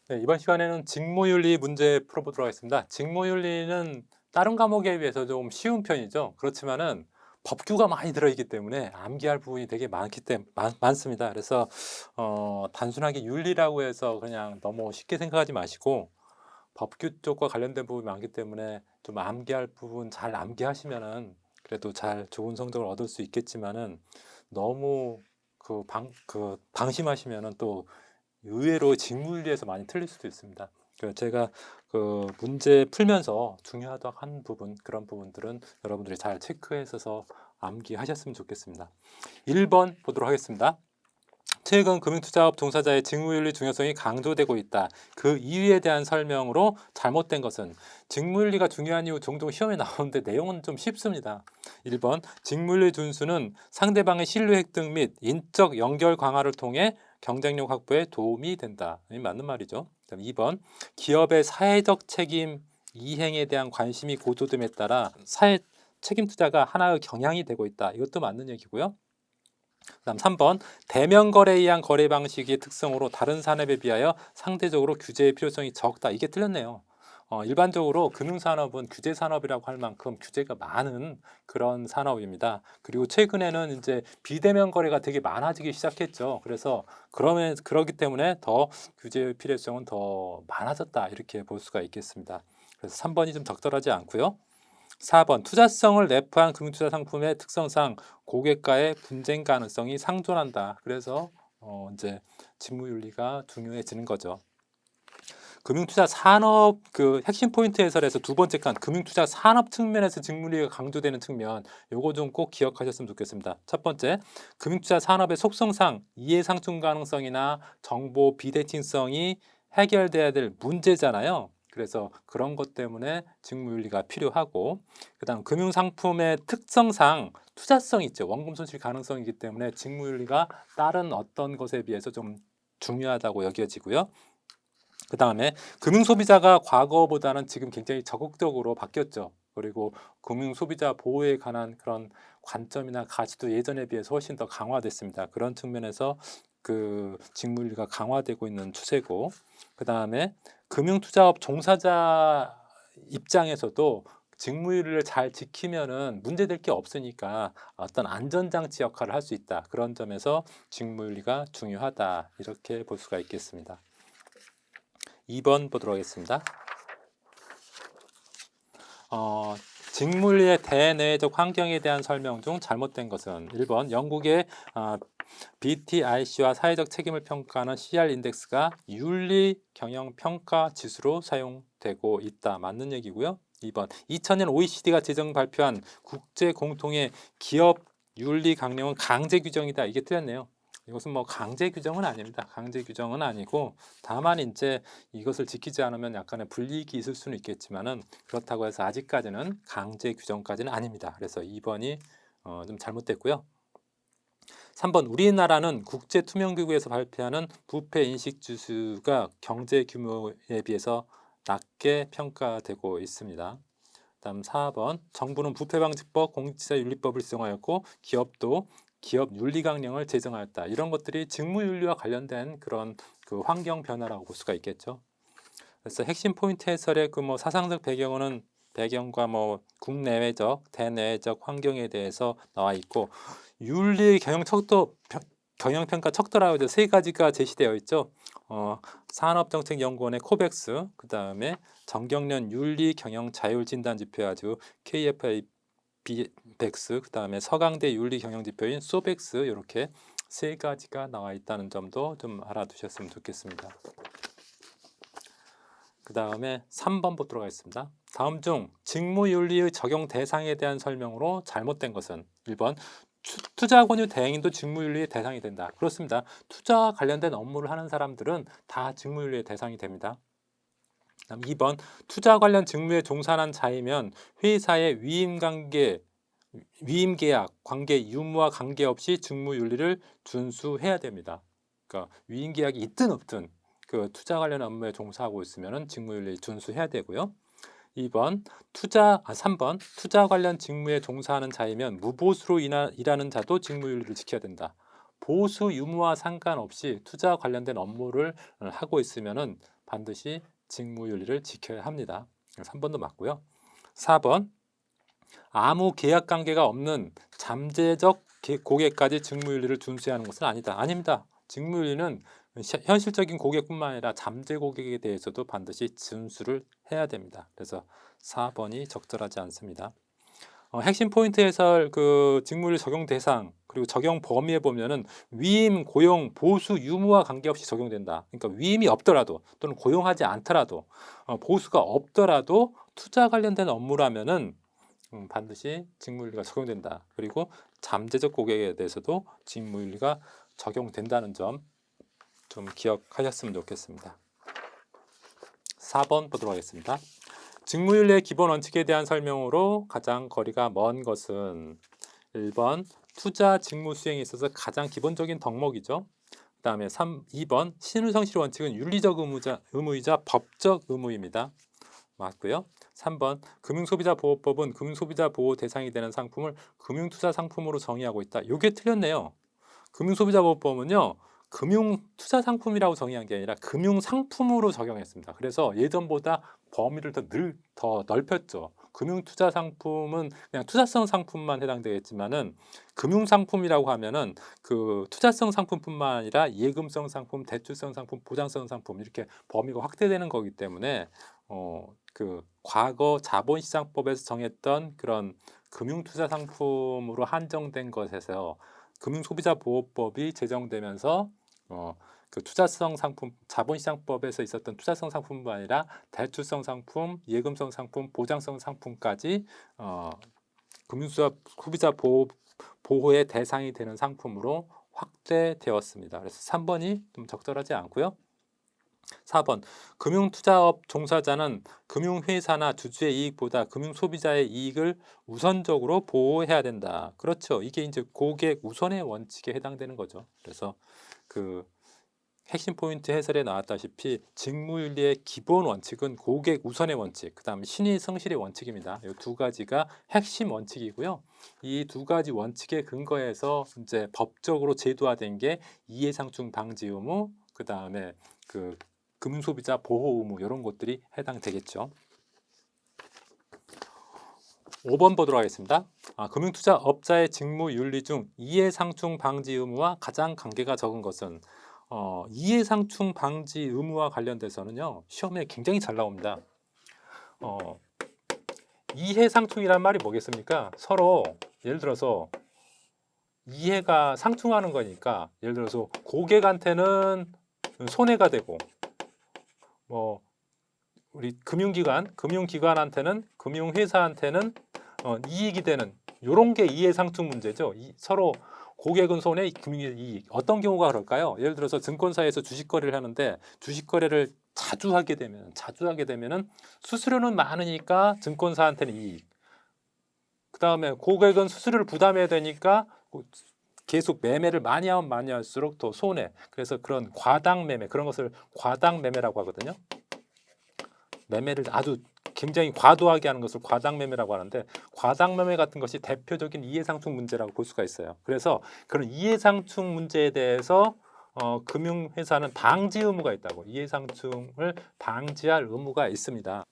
네, 이번 시간에는 직무윤리 문제 풀어보도록 하겠습니다. 직무윤리는 다른 과목에 비해서 좀 쉬운 편이죠. 그렇지만은 법규가 많이 들어있기 때문에 암기할 부분이 되게 많습니다. 그래서 단순하게 윤리라고 해서 그냥 너무 쉽게 생각하지 마시고 법규 쪽과 관련된 부분이 많기 때문에 좀 암기할 부분 잘 암기하시면은 그래도 잘 좋은 성적을 얻을 수 있겠지만은 너무 방심하시면은 또 의외로 직무윤리에서 많이 틀릴 수도 있습니다. 제가 그 문제 풀면서 중요하다고 한 부분, 그런 부분들은 여러분들이 잘 체크해서 암기하셨으면 좋겠습니다. 1번 보도록 하겠습니다. 최근 금융투자업 종사자의 직무윤리 중요성이 강조되고 있다. 그 이유에 대한 설명으로 잘못된 것은 직무윤리가 중요한 이유 종종 시험에 나오는데 내용은 좀 쉽습니다. 1번 직무윤리 준수는 상대방의 신뢰 획득 및 인적 연결 강화를 통해 경쟁력 확보에 도움이 된다. 이 맞는 말이죠. 2번 기업의 사회적 책임 이행에 대한 관심이 고조됨에 따라 사회 책임 투자가 하나의 경향이 되고 있다. 이것도 맞는 얘기고요. 그다음 3번 대면 거래에 의한 거래 방식의 특성으로 다른 산업에 비하여 상대적으로 규제의 필요성이 적다. 이게 틀렸네요. 일반적으로 금융산업은 규제 산업이라고 할 만큼 규제가 많은 그런 산업입니다. 그리고 최근에는 이제 비대면 거래가 되게 많아지기 시작했죠. 그래서 그러기 때문에 더 규제의 필요성은 더 많아졌다. 이렇게 볼 수가 있겠습니다. 그래서 3번이 좀 적절하지 않고요. 4번 투자성을 내포한 금융투자 상품의 특성상 고객과의 분쟁 가능성이 상존한다. 그래서 이제 직무윤리가 중요해지는 거죠. 금융투자 산업 그 핵심 포인트 해설에서 두 번째 칸 금융투자 산업 측면에서 직무윤리가 강조되는 측면 요거 좀 꼭 기억하셨으면 좋겠습니다. 첫 번째 금융투자 산업의 속성상 이해 상충 가능성이나 정보 비대칭성이 해결돼야 될 문제잖아요. 그래서 그런 것 때문에 직무윤리가 필요하고 그다음 금융상품의 특성상 투자성이 있죠. 원금 손실 가능성이기 때문에 직무윤리가 다른 어떤 것에 비해서 좀 중요하다고 여겨지고요. 그 다음에 금융소비자가 과거보다는 지금 굉장히 적극적으로 바뀌었죠. 그리고 금융소비자 보호에 관한 그런 관점이나 가치도 예전에 비해서 훨씬 더 강화됐습니다. 그런 측면에서 그 직무윤리가 강화되고 있는 추세고, 그 다음에 금융투자업 종사자 입장에서도 직무윤리를 잘 지키면은 문제될 게 없으니까 어떤 안전장치 역할을 할 수 있다. 그런 점에서 직무윤리가 중요하다. 이렇게 볼 수가 있겠습니다. 2번 보도록 하겠습니다. 직무윤리의 대내적 환경에 대한 설명 중 잘못된 것은 1번 영국의 BTIC와 사회적 책임을 평가하는 CR 인덱스가 윤리 경영 평가 지수로 사용되고 있다. 맞는 얘기고요. 2번 2000년 OECD가 제정 발표한 국제 공통의 기업 윤리 강령은 강제 규정이다. 이게 틀렸네요. 이것은 뭐 강제 규정은 아닙니다. 강제 규정은 아니고 다만 이제 이것을 지키지 않으면 약간의 불이익이 있을 수는 있겠지만은 그렇다고 해서 아직까지는 강제 규정까지는 아닙니다. 그래서 2번이 좀 잘못됐고요. 3번 우리나라는 국제투명기구에서 발표하는 부패 인식 지수가 경제 규모에 비해서 낮게 평가되고 있습니다. 다음 4번 정부는 부패방지법, 공직자윤리법을 제정하였고 기업도 기업 윤리 강령을 제정하였다. 이런 것들이 직무윤리와 관련된 그런 그 환경 변화라고 볼 수가 있겠죠. 그래서 핵심 포인트 해설의 그 뭐 사상적 배경과 뭐 국내외적, 대내외적 환경에 대해서 나와 있고 윤리 경영평가 척도라고 해서 세 가지가 제시되어 있죠. 산업정책연구원의 코백스, 그 다음에 정경련 윤리 경영 자율 진단 지표 아주 KFIBEX, 그 다음에 서강대 윤리 경영 지표인 소백스 이렇게 세 가지가 나와 있다는 점도 좀 알아두셨으면 좋겠습니다. 그 다음에 3번 보도록 하겠습니다. 다음 중 직무윤리의 적용 대상에 대한 설명으로 잘못된 것은 1번 투자 권유 대행인도 직무윤리의 대상이 된다. 그렇습니다. 투자와 관련된 업무를 하는 사람들은 다 직무윤리의 대상이 됩니다. 다음 2번 투자 관련 직무에 종사한 자이면 회사의 위임계약, 관계 유무와 관계없이 직무윤리를 준수해야 됩니다. 그러니까 위임계약이 있든 없든 그 투자 관련 업무에 종사하고 있으면 직무윤리 준수해야 되고요. 3번 투자 관련 직무에 종사하는 자이면 무보수로 일하는 자도 직무윤리를 지켜야 된다. 보수 유무와 상관없이 투자 관련된 업무를 하고 있으면은 반드시 직무윤리를 지켜야 합니다. 3번도 맞고요. 4번 아무 계약 관계가 없는 잠재적 고객까지 직무윤리를 준수해야 하는 것은 아니다. 아닙니다. 직무윤리는 현실적인 고객뿐만 아니라 잠재 고객에 대해서도 반드시 준수를 해야 됩니다. 그래서 4번이 적절하지 않습니다. 핵심 포인트 해설 그 직무윤리 적용 대상 그리고 적용 범위에 보면은 위임, 고용, 보수, 유무와 관계없이 적용된다. 그러니까 위임이 없더라도 또는 고용하지 않더라도 보수가 없더라도 투자 관련된 업무라면은 반드시 직무윤리가 적용된다. 그리고 잠재적 고객에 대해서도 직무윤리가 적용된다는 점 좀 기억하셨으면 좋겠습니다. 4번 보도록 하겠습니다. 직무윤리의 기본 원칙에 대한 설명으로 가장 거리가 먼 것은 1번 투자 직무 수행에 있어서 가장 기본적인 덕목이죠. 그 다음에 2번 신의성실 원칙은 윤리적 의무이자 법적 의무입니다. 맞고요. 3번 금융소비자보호법은 금융소비자보호 대상이 되는 상품을 금융투자상품으로 정의하고 있다. 이게 틀렸네요. 금융소비자보호법은요. 금융투자상품이라고 정의한 게 아니라 금융상품으로 적용했습니다. 그래서 예전보다 범위를 더 넓혔죠. 금융투자상품은 그냥 투자성 상품만 해당되겠지만은 금융상품이라고 하면은 그 투자성 상품뿐만 아니라 예금성 상품, 대출성 상품, 보장성 상품 이렇게 범위가 확대되는 거기 때문에 그 과거 자본시장법에서 정했던 그런 금융투자 상품으로 한정된 것에서 금융소비자보호법이 제정되면서 그 투자성 상품, 자본시장법에서 있었던 투자성 상품뿐만 아니라 대출성 상품, 예금성 상품, 보장성 상품까지 금융소비자 보호의 대상이 되는 상품으로 확대되었습니다. 그래서 3번이 좀 적절하지 않고요. 4번 금융투자업 종사자는 금융회사나 주주의 이익보다 금융소비자의 이익을 우선적으로 보호해야 된다. 그렇죠. 이게 이제 고객 우선의 원칙에 해당되는 거죠. 그래서 그 핵심 포인트 해설에 나왔다시피 직무윤리의 기본 원칙은 고객 우선의 원칙, 그 다음 신의 성실의 원칙입니다. 이 두 가지가 핵심 원칙이고요. 이 두 가지 원칙에 근거해서 이제 법적으로 제도화된 게 이해상충 방지 의무, 그 다음에 그 금융소비자 보호 의무 이런 것들이 해당되겠죠. 5번 보도록 하겠습니다. 금융투자업자의 직무윤리 중 이해상충 방지 의무와 가장 관계가 적은 것은 이해상충 방지 의무와 관련돼서는요 시험에 굉장히 잘 나옵니다. 이해상충이란 말이 뭐겠습니까? 서로 예를 들어서 이해가 상충하는 거니까 예를 들어서 고객한테는 손해가 되고 우리 금융기관한테는 금융회사한테는 이익이 되는 이런 게 이해상충 문제죠. 서로 고객은 손해, 금융이 이익. 어떤 경우가 그럴까요? 예를 들어서 증권사에서 주식 거래를 하는데 주식 거래를 자주 하게 되면은 수수료는 많으니까 증권사한테는 이익. 그 다음에 고객은 수수료를 부담해야 되니까 계속 매매를 많이 하면 많이 할수록 더 손해. 그래서 그런 과당 매매, 그런 것을 과당 매매라고 하거든요. 매매를 아주 굉장히 과도하게 하는 것을 과당 매매라고 하는데 과당 매매 같은 것이 대표적인 이해상충 문제라고 볼 수가 있어요. 그래서 그런 이해상충 문제에 대해서 금융회사는 방지 의무가 있다고. 이해상충을 방지할 의무가 있습니다.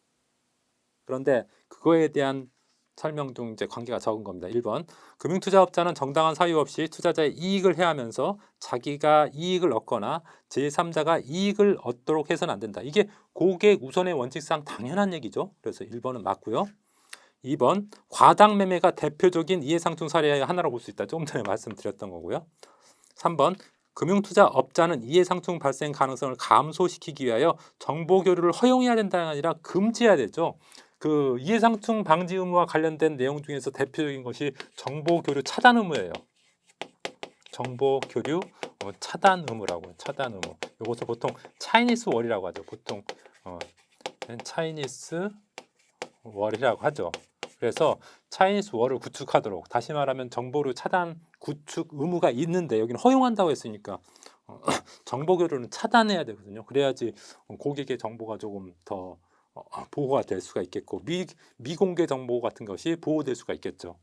그런데 그거에 대한 설명 중 이제 관계가 적은 겁니다. 1번 금융투자업자는 정당한 사유 없이 투자자의 이익을 해하면서 자기가 이익을 얻거나 제3자가 이익을 얻도록 해서는 안 된다. 이게 고객 우선의 원칙상 당연한 얘기죠. 그래서 1번은 맞고요. 2번 과당 매매가 대표적인 이해상충 사례의 하나로 볼 수 있다. 조금 전에 말씀드렸던 거고요. 3번 금융투자업자는 이해상충 발생 가능성을 감소시키기 위하여 정보 교류를 허용해야 된다가 아니라 금지해야 되죠. 그 이해상충 방지 의무와 관련된 내용 중에서 대표적인 것이 정보 교류 차단 의무예요. 정보 교류 차단 의무라고. 차단 의무. 이것을 보통 차이니스 월이라고 하죠. 보통 차이니스 월이라고 하죠. 그래서 차이니스 월을 구축하도록, 다시 말하면 정보를 차단 구축 의무가 있는데 여기는 허용한다고 했으니까 정보 교류는 차단해야 되거든요. 그래야지 고객의 정보가 조금 더 보호가 될 수가 있겠고 미공개 정보 같은 것이 보호될 수가 있겠죠.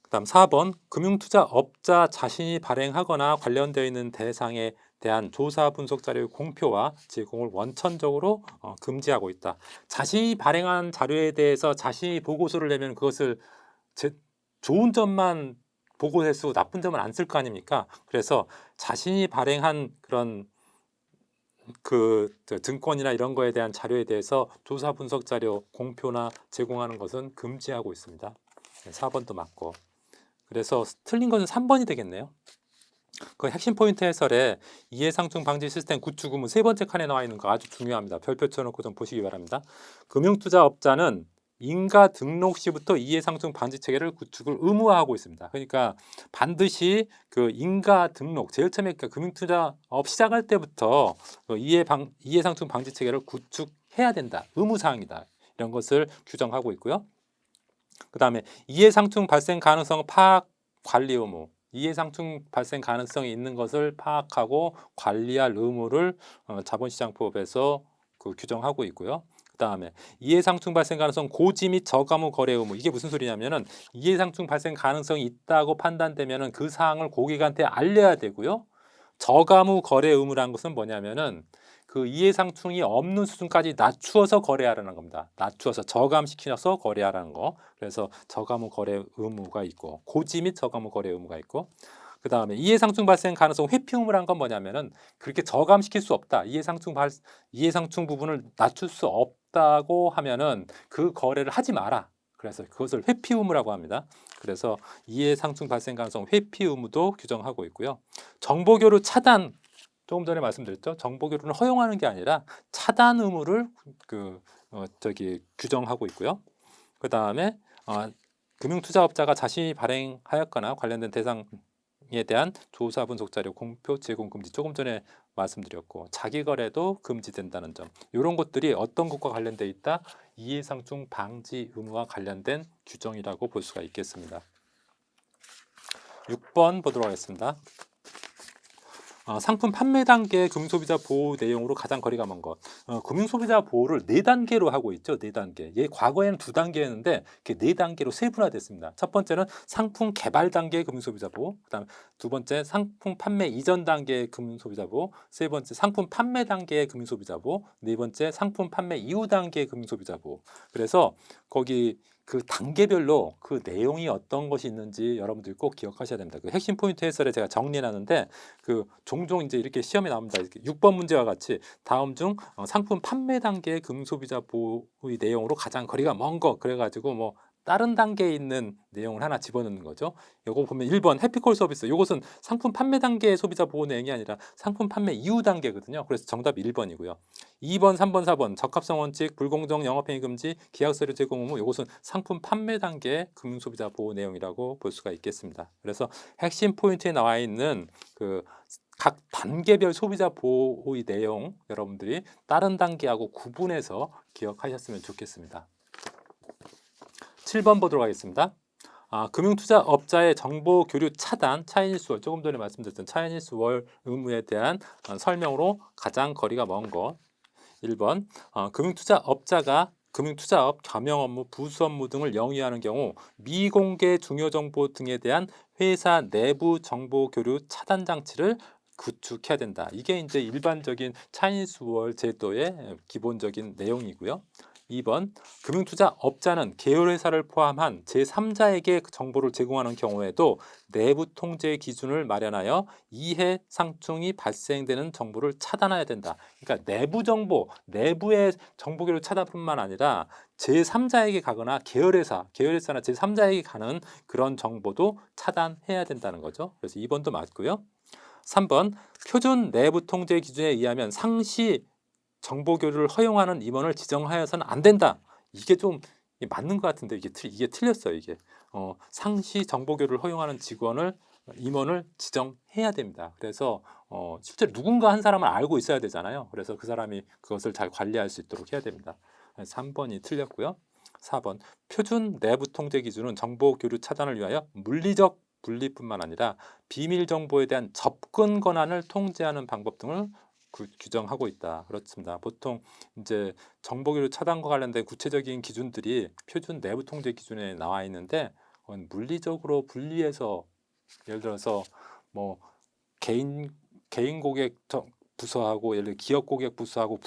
그다음 4번 금융투자업자 자신이 발행하거나 관련되어 있는 대상에 대한 조사 분석 자료의 공표와 제공을 원천적으로 금지하고 있다. 자신이 발행한 자료에 대해서 자신이 보고서를 내면 그것을 좋은 점만 보고해 쓰고 나쁜 점은 안 쓸 거 아닙니까? 그래서 자신이 발행한 그런 증권이나 이런 거에 대한 자료에 대해서 조사 분석 자료 공표나 제공하는 것은 금지하고 있습니다. 4번도 맞고. 그래서 틀린 것은 3번이 되겠네요. 그 핵심 포인트 해설에 이해상충 방지 시스템 구축 의무 세 번째 칸에 나와 있는 거 아주 중요합니다. 별표 쳐놓고 좀 보시기 바랍니다. 금융투자업자는 인가 등록 시부터 이해상충 방지 체계를 구축을 의무화하고 있습니다. 그러니까 반드시 그 인가 등록 제일 처음에 금융투자업 시작할 때부터 이해상충 방지 체계를 구축해야 된다. 의무사항이다. 이런 것을 규정하고 있고요. 그 다음에 이해상충 발생 가능성 파악 관리 의무, 이해상충 발생 가능성이 있는 것을 파악하고 관리할 의무를 자본시장법에서 규정하고 있고요. 그 다음에 이해상충 발생 가능성 고지 및 저가무 거래 의무, 이게 무슨 소리냐면은 이해상충 발생 가능성이 있다고 판단되면은 그 사항을 고객한테 알려야 되고요. 저가무 거래 의무라는 것은 뭐냐면은 그 이해상충이 없는 수준까지 낮추어서 거래하라는 겁니다. 낮추어서 저감시켜서 거래하라는 거. 그래서 저가무 거래 의무가 있고 고지 및 저가무 거래 의무가 있고, 그 다음에 이해상충 발생 가능성 회피 의무란 건 뭐냐면은 그렇게 저감시킬 수 없다. 이해상충 부분을 낮출 수 없다고 하면은 그 거래를 하지 마라. 그래서 그것을 회피 의무라고 합니다. 그래서 이해상충 발생 가능성 회피 의무도 규정하고 있고요. 정보교류 차단, 조금 전에 말씀드렸죠. 정보교류는 허용하는 게 아니라 차단 의무를 규정하고 있고요. 그 다음에 금융투자업자가 자신이 발행하였거나 관련된 대상에 대한 조사 분석 자료 공표 제공 금지, 조금 전에 말씀드렸고, 자기 거래도 금지된다는 점, 이런 것들이 어떤 것과 관련돼 있다? 이해상충 방지 의무와 관련된 규정이라고 볼 수가 있겠습니다. 6번 보도록 하겠습니다. 상품 판매 단계 금융소비자 보호 내용으로 가장 거리가 먼 것. 금융소비자 보호를 4단계로 하고 있죠. 4단계. 과거에는 2단계였는데 4단계로 세분화됐습니다. 첫 번째는 상품 개발 단계 금융소비자 보호, 그다음에 두 번째 상품 판매 이전 단계 금융소비자 보호, 세 번째 상품 판매 단계 금융소비자 보호, 네 번째 상품 판매 이후 단계 금융소비자 보호. 그래서 거기 그 단계별로 그 내용이 어떤 것이 있는지 여러분들이 꼭 기억하셔야 됩니다. 그 핵심 포인트 해설에 제가 정리해놨는데 종종 이제 이렇게 시험에 나옵니다. 이렇게 6번 문제와 같이 다음 중 상품 판매 단계 금소비자 보호의 내용으로 가장 거리가 먼 거, 그래가지고 뭐 다른 단계에 있는 내용을 하나 집어넣는 거죠. 요거 보면 1번 해피콜 서비스, 이것은 상품 판매 단계의 소비자 보호 내용이 아니라 상품 판매 이후 단계거든요. 그래서 정답 1번이고요. 2번, 3번, 4번 적합성 원칙, 불공정 영업행위 금지, 계약서류 제공 의무, 이것은 상품 판매 단계 금융소비자 보호 내용이라고 볼 수가 있겠습니다. 그래서 핵심 포인트에 나와 있는 각 단계별 소비자 보호의 내용, 여러분들이 다른 단계하고 구분해서 기억하셨으면 좋겠습니다. 7번 보도록 하겠습니다. 금융투자업자의 정보 교류 차단, 차이니스월, 조금 전에 말씀드렸던 차이니스월 의무에 대한 설명으로 가장 거리가 먼 것. 1번, 금융투자업자가 금융투자업, 겸용 업무, 부수 업무 등을 영위하는 경우 미공개 중요 정보 등에 대한 회사 내부 정보 교류 차단 장치를 구축해야 된다. 이게 이제 일반적인 차이니스월 제도의 기본적인 내용이고요. 2번, 금융투자업자는 계열회사를 포함한 제3자에게 정보를 제공하는 경우에도 내부 통제 기준을 마련하여 이해 상충이 발생되는 정보를 차단해야 된다. 그러니까 내부 정보, 내부의 정보교류 차단뿐만 아니라 제3자에게 가거나 계열회사나 제3자에게 가는 그런 정보도 차단해야 된다는 거죠. 그래서 2번도 맞고요. 3번, 표준 내부 통제 기준에 의하면 상시 정보 교류를 허용하는 임원을 지정하여서는 안 된다. 이게 좀 맞는 것 같은데 이게 틀렸어요. 이게 상시 정보 교류를 허용하는 임원을 지정해야 됩니다. 그래서 실제로 누군가 한 사람을 알고 있어야 되잖아요. 그래서 그 사람이 그것을 잘 관리할 수 있도록 해야 됩니다. 3번이 틀렸고요. 4번, 표준 내부 통제 기준은 정보 교류 차단을 위하여 물리적 분리뿐만 아니라 비밀 정보에 대한 접근 권한을 통제하는 방법 등을 규정하고 있다. 그렇습니다. 보통 이제 정보교류 차단과 관련된 구체적인 기준들이 표준 내부 통제 기준에 나와 있는데 물리적으로 분리해서 예를 들어서 뭐 개인 고객 부서하고 예를 들어 기업 고객 부서하고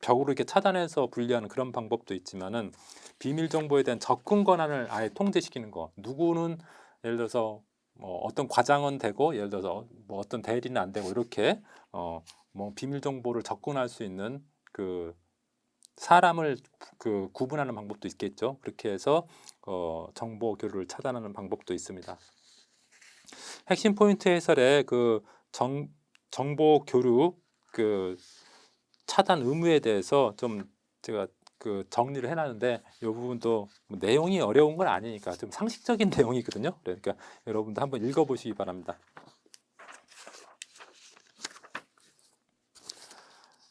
벽으로 이렇게 차단해서 분리하는 그런 방법도 있지만은 비밀 정보에 대한 접근 권한을 아예 통제시키는 거. 누구는 예를 들어서 뭐 어떤 과장은 되고 예를 들어서 뭐 어떤 대리는 안 되고 이렇게 뭐 비밀 정보를 접근할 수 있는 그 사람을 구분하는 방법도 있겠죠. 그렇게 해서 정보 교류를 차단하는 방법도 있습니다. 핵심 포인트 해설에 정보 교류 차단 의무에 대해서 좀 제가 정리를 해놨는데 이 부분도 뭐 내용이 어려운 건 아니니까 좀 상식적인 내용이거든요. 그러니까 여러분도 한번 읽어보시기 바랍니다.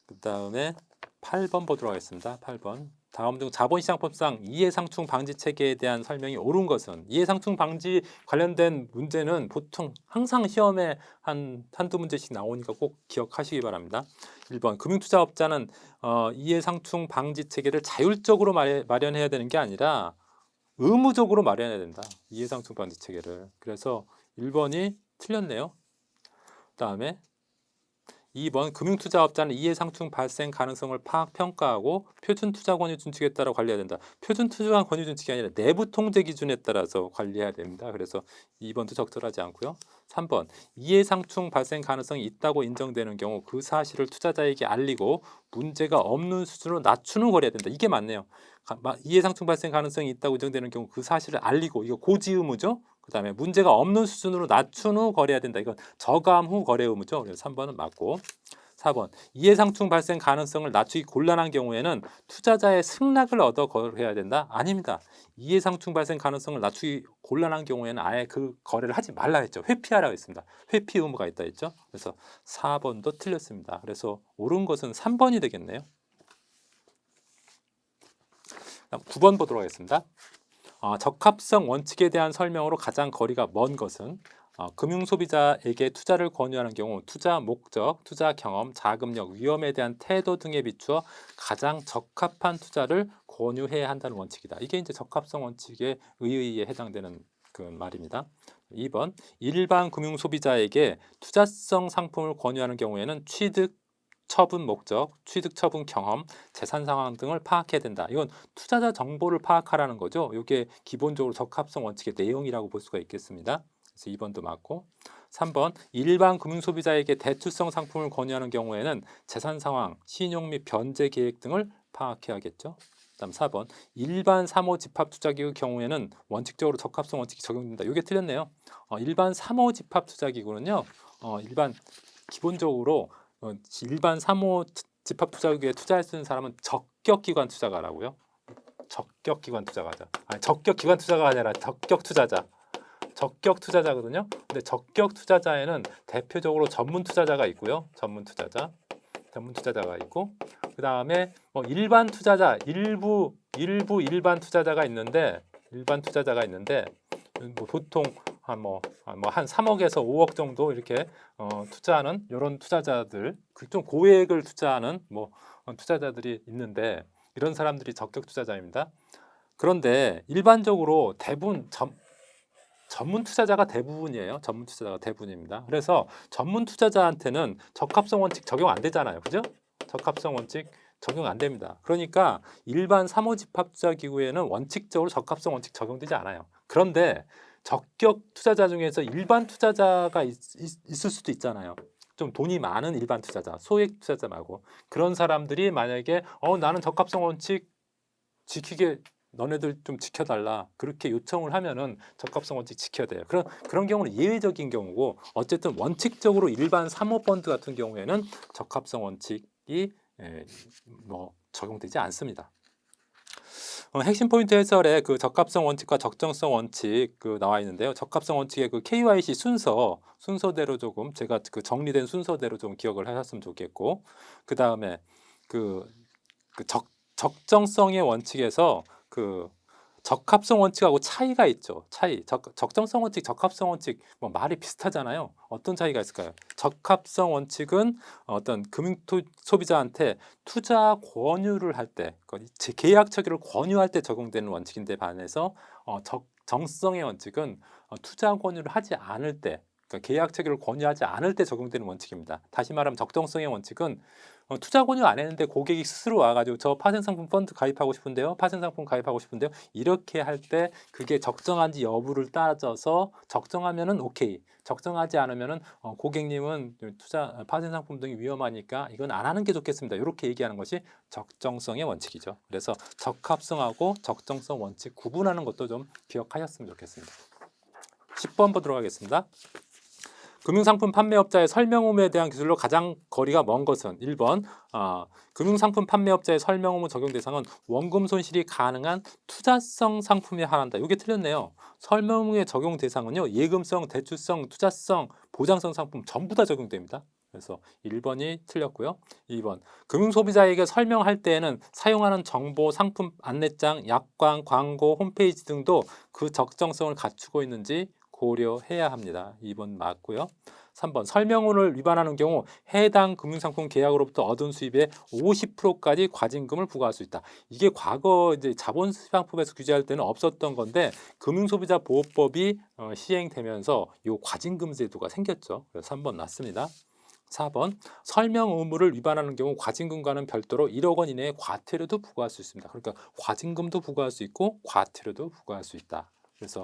그 다음에 8번 보도록 하겠습니다. 8번. 다음 중 자본시장법상 이해상충 방지 체계에 대한 설명이 옳은 것은 이해상충 방지 관련된 문제는 보통 항상 시험에 한두 문제씩 나오니까 꼭 기억하시기 바랍니다. 1번 금융투자업자는 이해상충 방지 체계를 자율적으로 마련해야 되는 게 아니라 의무적으로 마련해야 된다. 이해상충 방지 체계를. 그래서 1번이 틀렸네요. 그 다음에 2번 금융투자업자는 이해상충 발생 가능성을 파악 평가하고 표준투자 권유 준칙에 따라 관리해야 된다. 표준투자 권유 준칙이 아니라 내부 통제 기준에 따라서 관리해야 됩니다. 그래서 2번도 적절하지 않고요. 3번 이해상충 발생 가능성이 있다고 인정되는 경우 그 사실을 투자자에게 알리고 문제가 없는 수준으로 낮추는 거래야 된다. 이게 맞네요. 이해상충 발생 가능성이 있다고 인정되는 경우 그 사실을 알리고 이거 고지 의무죠. 그 다음에 문제가 없는 수준으로 낮춘 후 거래해야 된다. 이건 저감 후 거래 의무죠. 그래서 3번은 맞고 4번 이해상충 발생 가능성을 낮추기 곤란한 경우에는 투자자의 승낙을 얻어 거래해야 된다. 아닙니다. 이해상충 발생 가능성을 낮추기 곤란한 경우에는 아예 그 거래를 하지 말라 했죠. 회피하라고 했습니다. 회피 의무가 있다 했죠. 그래서 4번도 틀렸습니다. 그래서 옳은 것은 3번이 되겠네요. 9번 보도록 하겠습니다. 적합성 원칙에 대한 설명으로 가장 거리가 먼 것은 금융 소비자에게 투자를 권유하는 경우 투자 목적, 투자 경험, 자금력, 위험에 대한 태도 등에 비추어 가장 적합한 투자를 권유해야 한다는 원칙이다. 이게 이제 적합성 원칙의 의의에 해당되는 그 말입니다. 2번 일반 금융 소비자에게 투자성 상품을 권유하는 경우에는 취득 처분 목적, 취득 처분 경험, 재산 상황 등을 파악해야 된다. 이건 투자자 정보를 파악하라는 거죠. 이게 기본적으로 적합성 원칙의 내용이라고 볼 수가 있겠습니다. 그래서 2번도 맞고 3번 일반 금융 소비자에게 대출성 상품을 권유하는 경우에는 재산 상황, 신용 및 변제 계획 등을 파악해야겠죠. 다음 4번 일반 사모 집합 투자기구 경우에는 원칙적으로 적합성 원칙이 적용된다. 이게 틀렸네요. 일반 사모 집합 투자기구는요. 기본적으로 일반 사모 집합투자기구에 투자할 수 있는 사람은 적격기관 투자가라고요. 적격기관 투자가자. 아니 적격기관 투자가 아니라 적격 투자자. 적격 투자자거든요. 근데 적격 투자자에는 대표적으로 전문 투자자가 있고요. 전문 투자자가 있고 그 다음에 일반 투자자 일부 일반 투자자가 있는데 보통 한 3억에서 5억 정도 이렇게 투자하는 이런 투자자들 좀 고액을 투자하는 투자자들이 있는데 이런 사람들이 적격 투자자입니다. 그런데 일반적으로 대부분 전문 투자자가 대부분이에요. 전문 투자자가 대부분입니다. 그래서 전문 투자자한테는 적합성 원칙 적용 안 되잖아요. 그죠? 적합성 원칙 적용 안 됩니다. 그러니까 일반 사모집합투자기구에는 원칙적으로 적합성 원칙 적용되지 않아요. 그런데 적격 투자자 중에서 일반 투자자가 있을 수도 있잖아요. 좀 돈이 많은 일반 투자자, 소액 투자자 말고 그런 사람들이 만약에 나는 적합성 원칙 지키게 너네들 좀 지켜달라 그렇게 요청을 하면은 적합성 원칙 지켜야 돼요. 그런 경우는 예외적인 경우고 어쨌든 원칙적으로 일반 사모펀드 같은 경우에는 적합성 원칙이 적용되지 않습니다. 핵심 포인트 해설에 적합성 원칙과 적정성 원칙 나와 있는데요. 적합성 원칙의 KYC 순서대로 조금 제가 정리된 순서대로 좀 기억을 하셨으면 좋겠고 그 다음에 적정성의 원칙에서 적합성 원칙하고 차이가 있죠. 적정성 원칙, 적합성 원칙 말이 비슷하잖아요. 어떤 차이가 있을까요? 적합성 원칙은 어떤 금융 소비자한테 투자 권유를 할 때, 계약 처리를 권유할 때 적용되는 원칙인데 반해서 적정성의 원칙은 투자 권유를 하지 않을 때, 그러니까 계약 체결을 권유하지 않을 때 적용되는 원칙입니다. 다시 말하면 적정성의 원칙은 투자 권유 안 했는데 고객이 스스로 와가지고 저 파생상품 펀드 가입하고 싶은데요, 파생상품 가입하고 싶은데요, 이렇게 할 때 그게 적정한지 여부를 따져서 적정하면은 오케이, 적정하지 않으면은 고객님은 투자 파생상품 등이 위험하니까 이건 안 하는 게 좋겠습니다. 이렇게 얘기하는 것이 적정성의 원칙이죠. 그래서 적합성하고 적정성 원칙 구분하는 것도 좀 기억하셨으면 좋겠습니다. 10번 보도록 하겠습니다. 금융상품 판매업자의 설명 의무에 대한 기술로 가장 거리가 먼 것은 1번 금융상품 판매업자의 설명 의무 적용 대상은 원금 손실이 가능한 투자성 상품에 한한다. 이게 틀렸네요. 설명 의무의 적용 대상은요, 예금성, 대출성, 투자성, 보장성 상품 전부 다 적용됩니다. 그래서 1번이 틀렸고요. 2번 금융소비자에게 설명할 때에는 사용하는 정보, 상품 안내장, 약관, 광고, 홈페이지 등도 그 적정성을 갖추고 있는지 고려해야 합니다. 2번 맞고요. 3번 설명문을 위반하는 경우 해당 금융상품 계약으로부터 얻은 수입의 50%까지 과징금을 부과할 수 있다. 이게 과거 이제 자본시장법에서 규제할 때는 없었던 건데 금융소비자보호법이 시행되면서 이 과징금 제도가 생겼죠. 그래서 3번 맞습니다. 4번 설명 의무를 위반하는 경우 과징금과는 별도로 1억 원 이내의 과태료도 부과할 수 있습니다. 그러니까 과징금도 부과할 수 있고 과태료도 부과할 수 있다. 그래서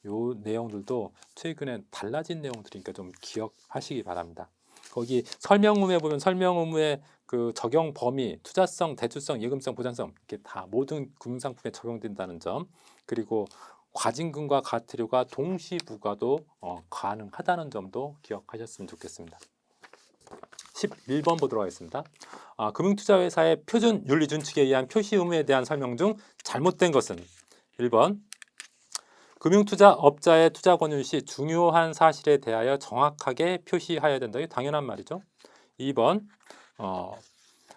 요 내용들도 최근에 달라진 내용들이니까 좀 기억하시기 바랍니다. 거기 설명 의무에 보면 설명 의무의 그 적용 범위, 투자성, 대출성, 예금성, 보장성 이렇게 다 모든 금융상품에 적용된다는 점, 그리고 과징금과 과태료가 동시 부과도 가능하다는 점도 기억하셨으면 좋겠습니다. 11번 보도록 하겠습니다. 금융투자회사의 표준 윤리 준칙에 의한 표시 의무에 대한 설명 중 잘못된 것은 1번 금융투자업자의 투자 권유 시 중요한 사실에 대하여 정확하게 표시하여야 된다. 이게 당연한 말이죠. 2번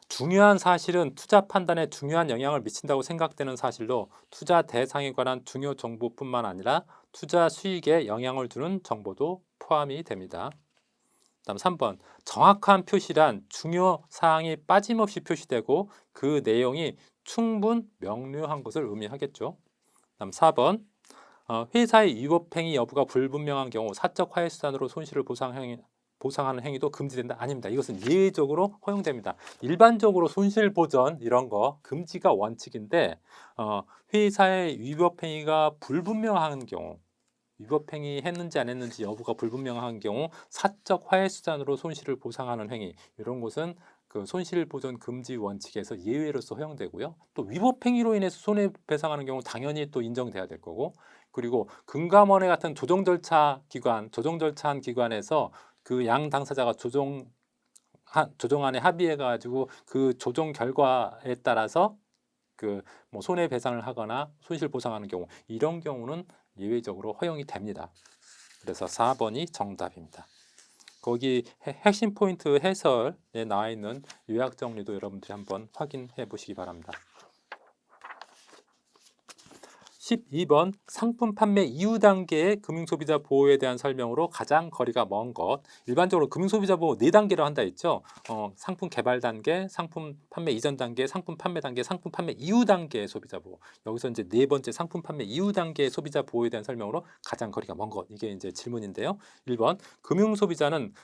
중요한 사실은 투자 판단에 중요한 영향을 미친다고 생각되는 사실로 투자 대상에 관한 중요 정보뿐만 아니라 투자 수익에 영향을 주는 정보도 포함이 됩니다. 다음 3번 정확한 표시란 중요 사항이 빠짐없이 표시되고 그 내용이 충분 명료한 것을 의미하겠죠. 다음 4번 회사의 위법행위 여부가 불분명한 경우 사적 화해수단으로 손실을 보상하는 행위도 금지된다. 아닙니다. 이것은 예외적으로 허용됩니다. 일반적으로 손실보전 이런 거 금지가 원칙인데 회사의 위법행위가 불분명한 경우, 위법행위 했는지 안 했는지 여부가 불분명한 경우 사적 화해수단으로 손실을 보상하는 행위, 이런 것은 그 손실보전 금지 원칙에서 예외로서 허용되고요. 또 위법행위로 인해서 손해배상하는 경우 당연히 또 인정돼야 될 거고, 그리고 금감원회 같은 조정 절차한 기관에서 그 양 당사자가 조정안에 합의해 가지고 그 조정 결과에 따라서 그 뭐 손해배상을 하거나 손실 보상하는 경우, 이런 경우는 예외적으로 허용이 됩니다. 그래서 4번이 정답입니다. 거기 핵심 포인트 해설에 나와 있는 요약 정리도 여러분들이 한번 확인해 보시기 바랍니다. 12번 상품 판매 이후 단계의 금융소비자 보호에 대한 설명으로 가장 거리가 먼 것. 일반적으로 금융소비자 보호 4단계로 한다 했죠. 상품 개발 단계, 상품 판매 이전 단계, 상품 판매 단계, 상품 판매 이후 단계의 소비자 보호. 여기서 이제 4번째 상품 판매 이후 단계의 소비자 보호에 대한 설명으로 가장 거리가 먼 것. 이게 이제 질문인데요. 1번 금융소비자는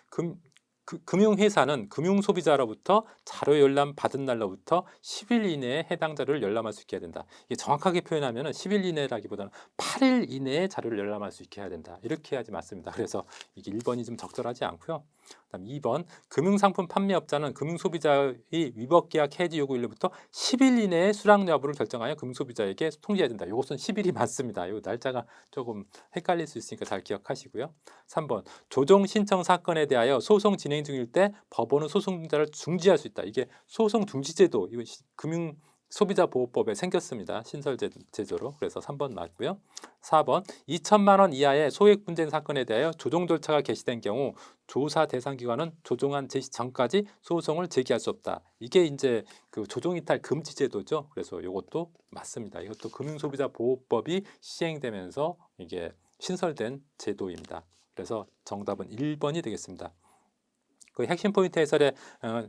금융회사는 금융소비자로부터 자료 열람 받은 날로부터 10일 이내에 해당 자료를 열람할 수 있게 해야 된다. 이게 정확하게 표현하면 10일 이내라기보다는 8일 이내에 자료를 열람할 수 있게 해야 된다. 이렇게 해야지 맞습니다. 그래서 이게 1번이 좀 적절하지 않고요. 그다음 2번 금융상품 판매업자는 금융소비자의 위법계약 해지 요구일로부터 10일 이내에 수락 여부를 결정하여 금융소비자에게 통지해야 된다. 이것은 10일이 맞습니다. 이 날짜가 조금 헷갈릴 수 있으니까 잘 기억하시고요. 3번 조정 신청 사건에 대하여 소송 진행 중일 때 법원은 소송 중지자를 중지할 수 있다. 이게 소송 중지 제도, 이거 금융 소비자 보호법에 생겼습니다. 신설 제도로. 그래서 3번 맞고요. 4번 2천만 원 이하의 소액 분쟁 사건에 대하여 조정 절차가 개시된 경우 조사 대상 기관은 조정안 제시 전까지 소송을 제기할 수 없다. 이게 이제 그 조정 이탈 금지 제도죠. 그래서 이것도 맞습니다. 이것도 금융소비자 보호법이 시행되면서 이게 신설된 제도입니다. 그래서 정답은 1번이 되겠습니다. 그 핵심 포인트 해설에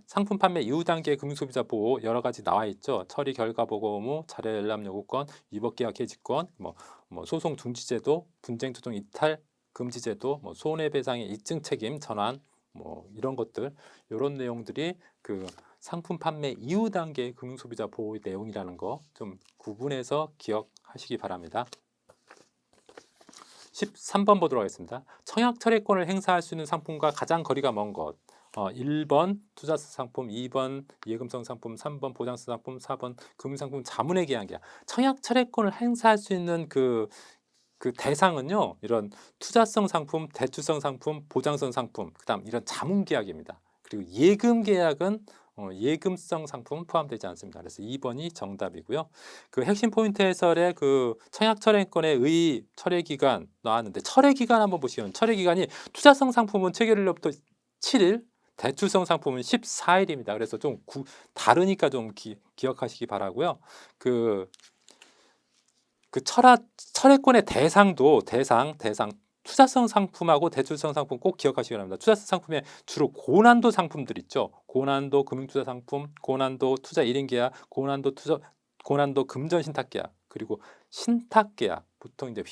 상품 판매 이후 단계 금융소비자 보호 여러 가지 나와 있죠. 처리 결과 보고 의무, 자료 열람 요구권, 위법 계약 해지권, 뭐 뭐 소송 중지제도, 분쟁 조정 이탈 금지제도, 뭐 손해배상의 입증 책임 전환, 뭐 이런 것들, 이런 내용들이 그 상품 판매 이후 단계의 금융소비자 보호 내용이라는 거 좀 구분해서 기억하시기 바랍니다. 13번 보도록 하겠습니다. 청약 철회권을 행사할 수 있는 상품과 가장 거리가 먼 것. 1번 투자성 상품, 2번 예금성 상품, 3번 보장성 상품, 4번 금융상품 자문에 기한 계약. 청약 철회권을 행사할 수 있는 그 대상은요, 이런 투자성 상품, 대출성 상품, 보장성 상품, 그다음 이런 자문 계약입니다. 그리고 예금 계약은 예금성 상품 포함되지 않습니다. 그래서 2번이 정답이고요. 그 핵심 포인트 해설에 그 청약 철회권의 의 철회 기간 나왔는데, 철회 기간 한번 보시면 철회 기간이 투자성 상품은 체결일로부터 7일, 대출성 상품은 14일입니다. 그래서 좀 다르니까 좀 기억하시기 바라고요. 그 철회권의 대상도 대상 투자성 상품하고 대출성 상품 꼭 기억하시기 바랍니다. 투자성 상품에 주로 고난도 상품들 있죠. 고난도 금융투자 상품, 고난도 투자 1인 계약, 고난도 금전 신탁 계약, 그리고 신탁 계약. 보통 이제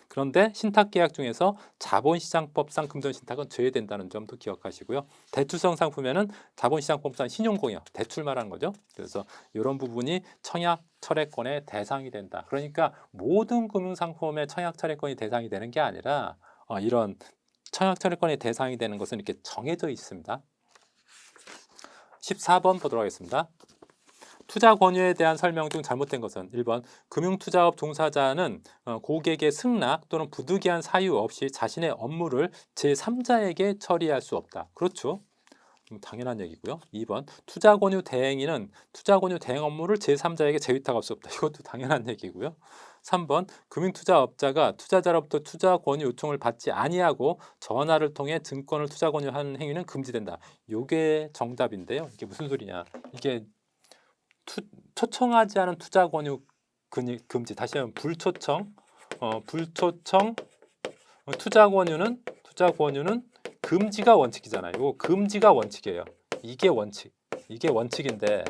그런데 신탁 계약 중에서 자본시장법상 금전 신탁은 제외된다는 점도 기억하시고요. 대출성 상품에는 자본시장법상 신용공여, 대출 말하는 거죠. 그래서 이런 부분이 청약 철회권의 대상이 된다. 그러니까 모든 금융상품의 청약 철회권이 대상이 되는 게 아니라 이런 청약 철회권의 대상이 되는 것은 이렇게 정해져 있습니다. 14번 보도록 하겠습니다. 투자 권유에 대한 설명 중 잘못된 것은 1번 금융투자업 종사자는 고객의 승낙 또는 부득이한 사유 없이 자신의 업무를 제3자에게 처리할 수 없다. 그렇죠. 당연한 얘기고요. 2번 투자 권유 대행인은 투자 권유 대행 업무를 제3자에게 재위탁할 수 없다. 이것도 당연한 얘기고요. 3번 금융투자업자가 투자자로부터 투자 권유 요청을 받지 아니하고 전화를 통해 증권을 투자 권유하는 행위는 금지된다. 이게 정답인데요. 이게 무슨 소리냐? 이게 초청하지 않은 투자 권유 금지. 다시 한번 불초청 투자 권유는 금지가 원칙이잖아요. 요 금지가 원칙이에요. 이게 원칙인데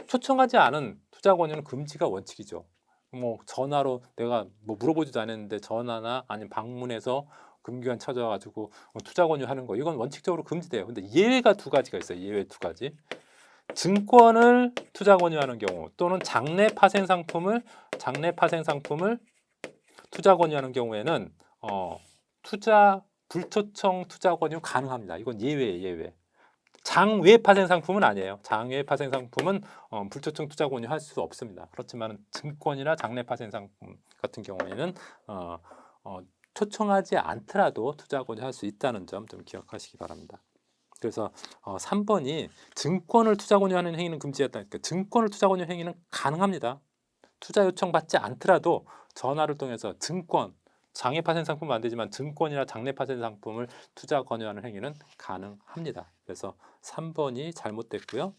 초청하지 않은 투자 권유는 금지가 원칙이죠. 뭐 전화로 내가 뭐 물어보지도 않았는데 전화나 아니면 방문해서 금기관 찾아가지고 투자 권유하는 거, 이건 원칙적으로 금지돼요. 근데 예외가 두 가지가 있어요. 예외 두 가지. 증권을 투자 권유하는 경우 또는 장내 파생 상품을 투자 권유하는 경우에는 불초청 투자 권유 가능합니다. 이건 예외. 장외 파생 상품은 아니에요. 장외 파생 상품은 불초청 투자 권유 할 수 없습니다. 그렇지만 증권이나 장내 파생 상품 같은 경우에는 초청하지 않더라도 투자 권유 할 수 있다는 점 좀 기억하시기 바랍니다. 그래서 3번이 증권을 투자 권유하는 행위는 금지했다니까, 증권을 투자 권유 행위는 가능합니다. 투자 요청 받지 않더라도 전화를 통해서 증권, 장외 파생 상품은 안 되지만 증권이나 장내 파생 상품을 투자 권유하는 행위는 가능합니다. 그래서 3번이 잘못됐고요.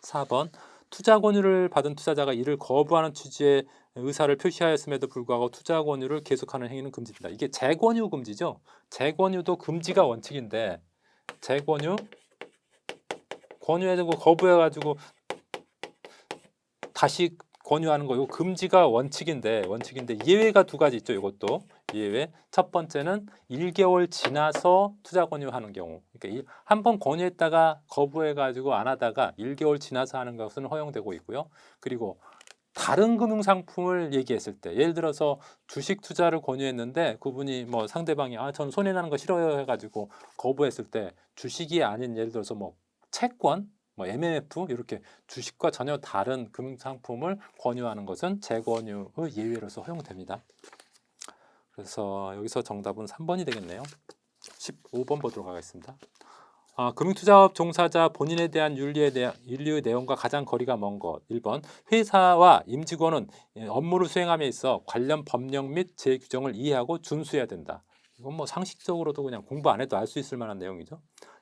4번 투자 권유를 받은 투자자가 이를 거부하는 취지의 의사를 표시하였음에도 불구하고 투자 권유를 계속하는 행위는 금지입니다. 이게 재권유 금지죠. 재권유도 금지가 원칙인데 권유해주고 거부해가지고 다시 권유하는 거, 이거 금지가 원칙인데 예외가 두 가지 있죠. 이것도 예외. 첫 번째는 1개월 지나서 투자 권유하는 경우. 그러니까 한 번 권유했다가 거부해가지고 안 하다가 1개월 지나서 하는 것은 허용되고 있고요. 그리고 다른 금융 상품을 얘기했을 때, 예를 들어서 주식 투자를 권유했는데 그분이 뭐 상대방이 저는 손해 나는 거 싫어요 해가지고 거부했을 때, 주식이 아닌 예를 들어서 뭐 채권, 뭐 MMF 이렇게 주식과 전혀 다른 금융 상품을 권유하는 것은 재권유의 예외로서 허용됩니다. 그래서 여기서 정답은 3번이 되겠네요. 15번 보도록 하겠습니다. 금융투자업 종사자 본인에 대한 윤리의 내용과 가장 거리가 먼 것. 1번 회사와 임직원은 업무를 수행함에 있어 관련 법령 및 제규정을 이해하고 준수해야 된다. 이건 뭐 상식적으로도 그냥 공부 안 해도 알 수 있을 만한 내용이죠.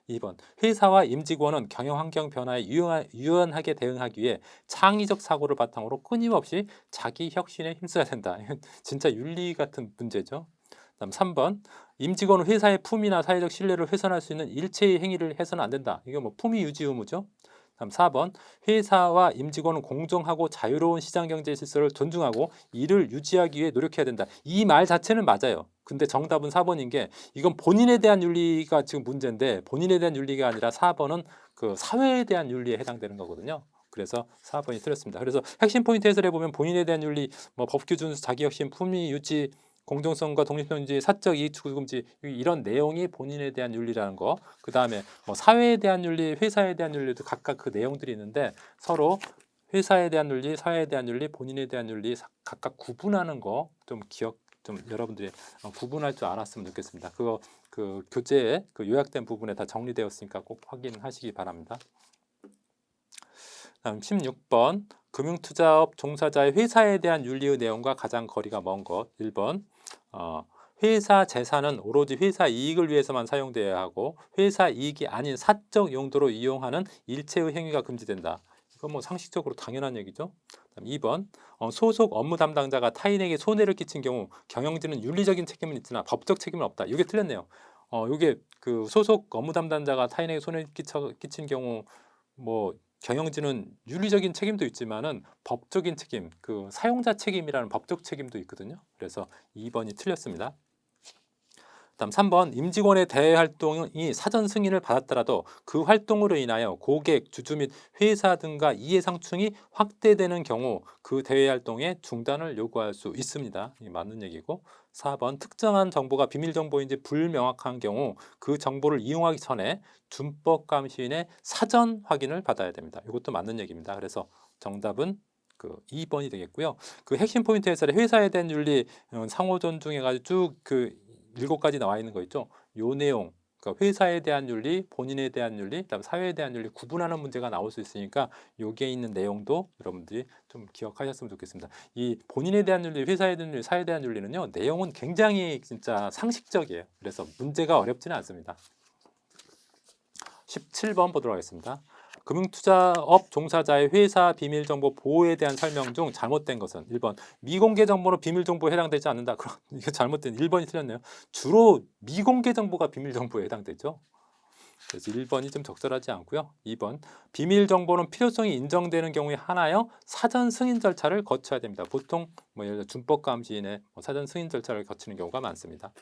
2번 회사와 임직원은 경영환경 변화에 유연하게 대응하기 위해 창의적 사고를 바탕으로 끊임없이 자기 혁신에 힘써야 된다. 이건 진짜 윤리 같은 문제죠. 다음 3번 임직원은 회사의 품위나 사회적 신뢰를 훼손할 수 있는 일체의 행위를 해서는 안 된다. 이게 뭐 품위 유지 의무죠. 다음 4번 회사와 임직원은 공정하고 자유로운 시장경제 질서를 존중하고 이를 유지하기 위해 노력해야 된다. 이 말 자체는 맞아요. 근데 정답은 4번인 게 이건 본인에 대한 윤리가 지금 문제인데 본인에 대한 윤리가 아니라 4번은 그 사회에 대한 윤리에 해당되는 거거든요. 그래서 4번이 틀렸습니다. 그래서 핵심 포인트 해설에 보면 본인에 대한 윤리, 뭐 법규 준수, 자기혁신, 품위 유지, 공정성과 독립성 유지, 사적 이익 추구 금지 이런 내용이 본인에 대한 윤리라는 거. 그 다음에 뭐 사회에 대한 윤리, 회사에 대한 윤리도 각각 그 내용들이 있는데 서로 회사에 대한 윤리, 사회에 대한 윤리, 본인에 대한 윤리 각각 구분하는 거 좀 여러분들이 구분할 줄 알았으면 좋겠습니다. 그거 그 교재에 그 요약된 부분에 다 정리되었으니까 꼭 확인하시기 바랍니다. 다음 16번 금융투자업 종사자의 회사에 대한 윤리의 내용과 가장 거리가 먼 것. 1번 회사 재산은 오로지 회사 이익을 위해서만 사용되어야 하고 회사 이익이 아닌 사적 용도로 이용하는 일체의 행위가 금지된다. 이건 뭐 상식적으로 당연한 얘기죠. 다음 2번 소속 업무 담당자가 타인에게 손해를 끼친 경우 경영진은 윤리적인 책임은 있으나 법적 책임은 없다. 이게 틀렸네요. 이게 그 소속 업무 담당자가 타인에게 손해를 끼친 경우 뭐 경영진은 윤리적인 책임도 있지만은 법적인 책임, 그 사용자 책임이라는 법적 책임도 있거든요. 그래서 2번이 틀렸습니다. 다음 3번 임직원의 대외 활동이 사전 승인을 받았더라도 그 활동으로 인하여 고객, 주주 및 회사 등과 이해상충이 확대되는 경우 그 대외 활동의 중단을 요구할 수 있습니다. 이게 맞는 얘기고 4번 특정한 정보가 비밀 정보인지 불명확한 경우 그 정보를 이용하기 전에 준법감시인의 사전 확인을 받아야 됩니다. 이것도 맞는 얘기입니다. 그래서 정답은 그 2번이 되겠고요. 그 핵심 포인트에서 회사에 대한 윤리 상호 존중해가지고 쭉그 7가지 나와 있는 거 있죠. 요 내용, 그러니까 회사에 대한 윤리, 본인에 대한 윤리, 그다음 사회에 대한 윤리 구분하는 문제가 나올 수 있으니까 여기에 있는 내용도 여러분들이 좀 기억하셨으면 좋겠습니다. 이 본인에 대한 윤리, 회사에 대한 윤리, 사회에 대한 윤리는요. 내용은 굉장히 진짜 상식적이에요. 그래서 문제가 어렵지는 않습니다. 17번 보도록 하겠습니다. 금융투자업 종사자의 회사 비밀정보 보호에 대한 설명 중 잘못된 것은 1번 미공개 정보는 비밀정보에 해당되지 않는다. 그럼 이게 잘못된 1번이 틀렸네요. 주로 미공개 정보가 비밀정보에 해당되죠. 그래서 1번이 좀 적절하지 않고요. 2번 비밀정보는 필요성이 인정되는 경우에 하나여 사전 승인 절차를 거쳐야 됩니다. 보통 뭐 예를 들어 준법감시인의 사전 승인 절차를 거치는 경우가 많습니다.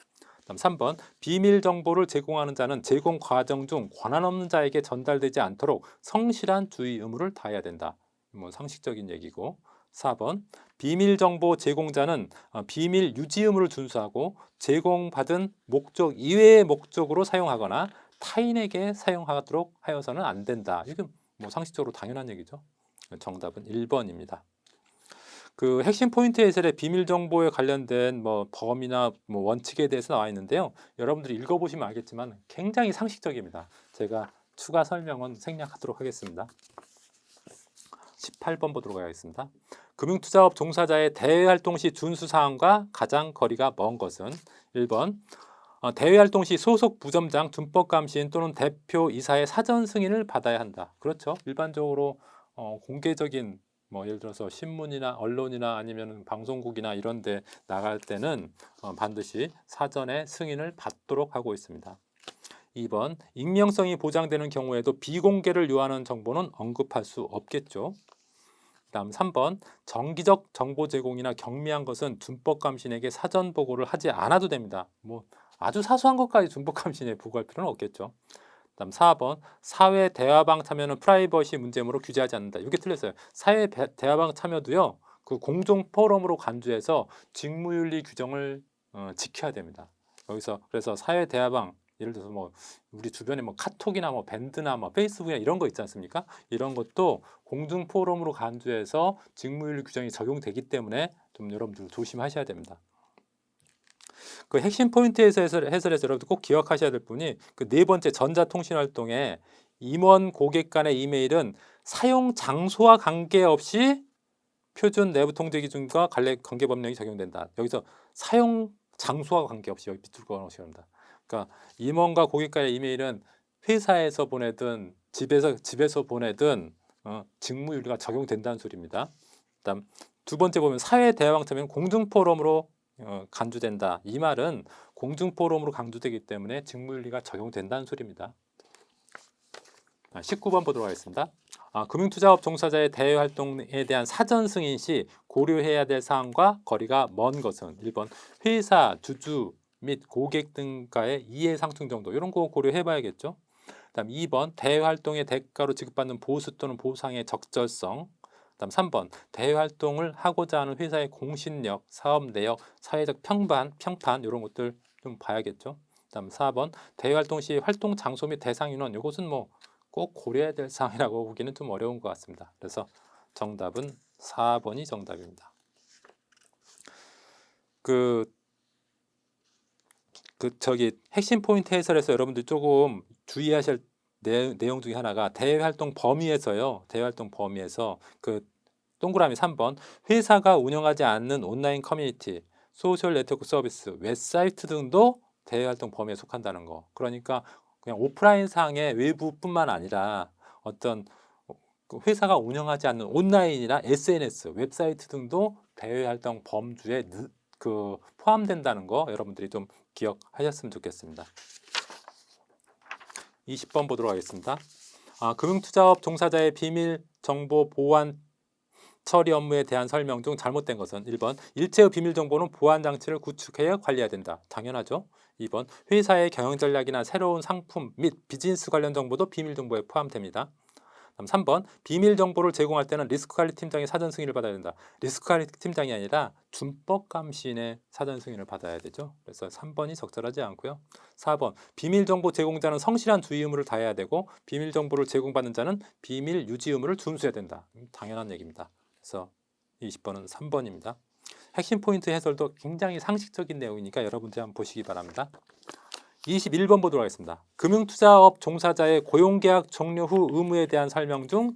다음 3번 비밀 정보를 제공하는 자는 제공 과정 중 권한 없는 자에게 전달되지 않도록 성실한 주의 의무를 다해야 된다. 뭐 상식적인 얘기고 4번 비밀 정보 제공자는 비밀 유지 의무를 준수하고 제공받은 목적 이외의 목적으로 사용하거나 타인에게 사용하도록 하여서는 안 된다. 이게 뭐 상식적으로 당연한 얘기죠. 정답은 1번입니다. 그 핵심 포인트 해설의 비밀 정보에 관련된 뭐 범위나 뭐 원칙에 대해서 나와 있는데요. 여러분들이 읽어보시면 알겠지만 굉장히 상식적입니다. 제가 추가 설명은 생략하도록 하겠습니다. 18번 보도록 하겠습니다. 금융투자업 종사자의 대외활동 시 준수사항과 가장 거리가 먼 것은 1번 대외활동 시 소속 부점장, 준법감시인 또는 대표 이사의 사전 승인을 받아야 한다. 그렇죠. 일반적으로 공개적인 뭐 예를 들어서 신문이나 언론이나 아니면 방송국이나 이런 데 나갈 때는 반드시 사전에 승인을 받도록 하고 있습니다. 2번 익명성이 보장되는 경우에도 비공개를 요하는 정보는 언급할 수 없겠죠. 다음 3번 정기적 정보 제공이나 경미한 것은 준법감시인에게 사전 보고를 하지 않아도 됩니다. 뭐 아주 사소한 것까지 준법감시인에 보고할 필요는 없겠죠. 다음 4번 사회 대화방 참여는 프라이버시 문제므로 규제하지 않는다. 이게 틀렸어요. 사회 대화방 참여도요. 그 공정 포럼으로 간주해서 직무윤리 규정을 지켜야 됩니다. 여기서 그래서 사회 대화방 예를 들어서 뭐 우리 주변에 뭐 카톡이나 뭐 밴드나 뭐 페이스북이나 이런 거 있지 않습니까? 이런 것도 공중 포럼으로 간주해서 직무윤리 규정이 적용되기 때문에 좀 여러분들 조심하셔야 됩니다. 그 핵심 포인트에서 해설해서 여러분들 꼭 기억하셔야 될 분이 그 네 번째 전자통신 활동에 임원 고객 간의 이메일은 사용 장소와 관계없이 표준 내부 통제 기준과 관계 법령이 적용된다. 여기서 사용 장소와 관계없이 여기 밑줄 그어 놓으셔야 합니다. 그러니까 임원과 고객 간의 이메일은 회사에서 보내든 집에서 보내든 직무윤리가 적용된다는 소리입니다. 그다음 두 번째 보면 사회 대화방 참여는 공중 포럼으로 간주된다. 이 말은 공중 포럼으로 간주되기 때문에 직무윤리가 적용된다는 소리입니다. 19번 보도록 하겠습니다. 금융투자업 종사자의 대외 활동에 대한 사전 승인 시 고려해야 될 사항과 거리가 먼 것은 1번 회사, 주주 및 고객 등과의 이해 상충 정도 이런 거 고려해 봐야겠죠. 그다음 2번 대외 활동의 대가로 지급받는 보수 또는 보상의 적절성. 그다음 3번 대외 활동을 하고자 하는 회사의 공신력, 사업 내역, 사회적 평판 이런 것들 좀 봐야겠죠. 그다음 4번 대외 활동 시 활동 장소 및 대상 인원 이것은 뭐 꼭 고려해야 될 사항이라고 보기는 좀 어려운 것 같습니다. 그래서 정답은 4번이 정답입니다. 저기 핵심 포인트 해설에서 여러분들 조금 주의하실 내용 중에 하나가 대외 활동 범위에서요. 대외 활동 범위에서 동그라미 3번 회사가 운영하지 않는 온라인 커뮤니티, 소셜 네트워크 서비스, 웹사이트 등도 대외 활동 범위에 속한다는 거. 그러니까 그냥 오프라인 상의 외부뿐만 아니라 어떤 회사가 운영하지 않는 온라인이나 SNS, 웹사이트 등도 대외 활동 범주에 포함된다는 거 여러분들이 좀 기억하셨으면 좋겠습니다. 20번 보도록 하겠습니다. 금융투자업 종사자의 비밀 정보 보안 처리 업무에 대한 설명 중 잘못된 것은 1번 일체의 비밀 정보는 보안 장치를 구축해야 관리해야 된다. 당연하죠. 2번 회사의 경영 전략이나 새로운 상품 및 비즈니스 관련 정보도 비밀 정보에 포함됩니다. 3번 비밀 정보를 제공할 때는 리스크관리팀장의 사전 승인을 받아야 된다. 리스크관리팀장이 아니라 준법감시인의 사전 승인을 받아야 되죠. 그래서 3번이 적절하지 않고요. 4번 비밀 정보 제공자는 성실한 주의 의무를 다해야 되고 비밀 정보를 제공받는 자는 비밀 유지 의무를 준수해야 된다. 당연한 얘기입니다. 그래서 20번은 3번입니다. 핵심 포인트 해설도 굉장히 상식적인 내용이니까 여러분들 한번 보시기 바랍니다. 21번 보도록 하겠습니다. 금융투자업 종사자의 고용계약 종료 후 의무에 대한 설명 중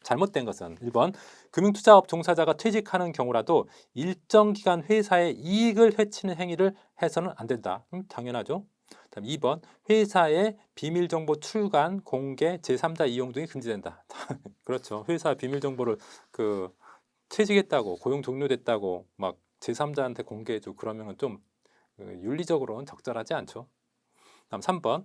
잘못된 것은 1번 금융투자업 종사자가 퇴직하는 경우라도 일정 기간 회사의 이익을 해치는 행위를 해서는 안 된다. 당연하죠. 다음 2번 회사의 비밀정보 출간, 공개, 제3자 이용 등이 금지된다. 그렇죠. 회사 비밀정보를 퇴직했다고 고용 종료됐다고 막 제3자한테 공개해주고 그러면 좀 윤리적으로는 적절하지 않죠. 다음 3번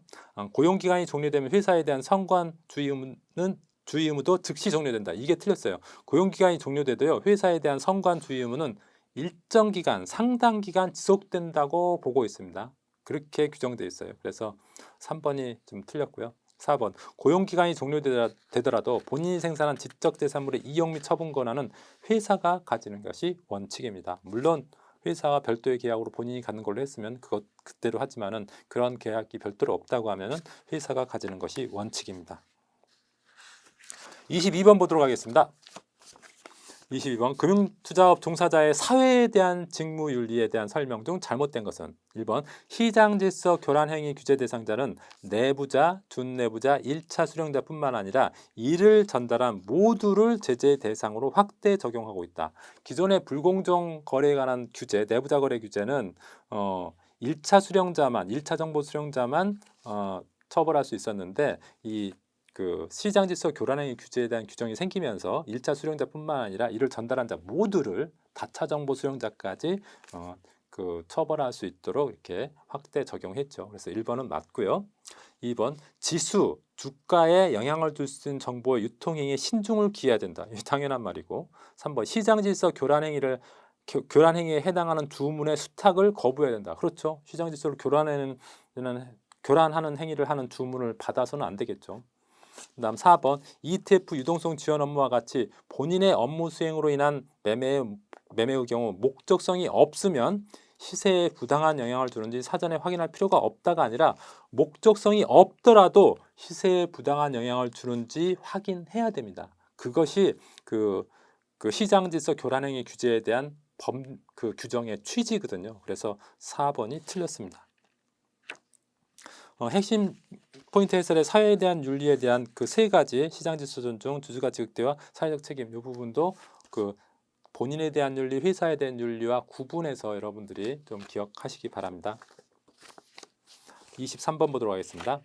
고용기간이 종료되면 회사에 대한 성관 주의 의무도 즉시 종료된다. 이게 틀렸어요. 고용기간이 종료돼도요. 회사에 대한 성관 주의 의무는 일정 기간, 상당 기간 지속된다고 보고 있습니다. 그렇게 규정되어 있어요. 그래서 3번이 좀 틀렸고요. 4번 고용기간이 종료되더라도 본인이 생산한 지적재산물의 이용 및 처분 권한은 회사가 가지는 것이 원칙입니다. 물론 회사와 별도의 계약으로 본인이 갖는 걸로 했으면 그대로 하지만은 그런 계약이 별도로 없다고 하면은 회사가 가지는 것이 원칙입니다. 22번 보도록 하겠습니다. 22번 금융투자업 종사자의 사회에 대한 직무윤리에 대한 설명 중 잘못된 것은 1번 시장질서 교란행위 규제 대상자는 내부자, 준내부자, 1차 수령자뿐만 아니라 이를 전달한 모두를 제재 대상으로 확대 적용하고 있다. 기존의 불공정 거래에 관한 규제, 내부자 거래 규제는 1차 수령자만, 1차 정보 수령자만 처벌할 수 있었는데 시장질서 교란행위 규제에 대한 규정이 생기면서 1차 수령자뿐만 아니라 이를 전달한 자 모두를 다차 정보 수령자까지 처벌할 수 있도록 이렇게 확대 적용했죠. 그래서 1번은 맞고요. 2번 지수, 주가에 영향을 줄 수 있는 정보의 유통행위에 신중을 기해야 된다. 이게 당연한 말이고 3번 시장질서 교란행위에 해당하는 주문의 수탁을 거부해야 된다. 그렇죠. 시장질서를 교란하는 행위를 하는 주문을 받아서는 안 되겠죠. 그다음 4번 ETF 유동성 지원 업무와 같이 본인의 업무 수행으로 인한 매매의 경우 목적성이 없으면 시세에 부당한 영향을 주는지 사전에 확인할 필요가 없다가 아니라 목적성이 없더라도 시세에 부당한 영향을 주는지 확인해야 됩니다. 그것이 시장질서 교란행위 규제에 대한 규정의 취지거든요. 그래서 4번이 틀렸습니다. 핵심 포인트 해설의 사회에 대한 윤리에 대한 세 가지 시장질서 존중, 주주가 지극대와 사회적 책임 이 부분도 본인에 대한 윤리, 회사에 대한 윤리와 구분해서 여러분들이 좀 기억하시기 바랍니다. 23번 보도록 하겠습니다.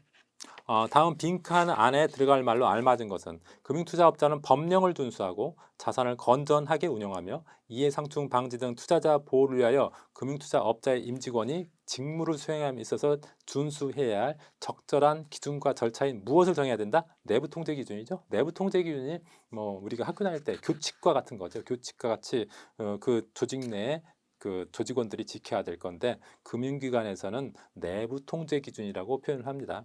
다음 빈칸 안에 들어갈 말로 알맞은 것은 금융투자업자는 법령을 준수하고 자산을 건전하게 운영하며 이해상충 방지 등 투자자 보호를 위하여 금융투자업자의 임직원이 직무를 수행함에 있어서 준수해야 할 적절한 기준과 절차인 무엇을 정해야 된다? 내부 통제 기준이죠. 내부 통제 기준이 뭐 우리가 학교 다닐 때 교칙과 같은 거죠. 교칙과 같이 그 조직 내 그 조직원들이 지켜야 될 건데 금융기관에서는 내부 통제 기준이라고 표현을 합니다.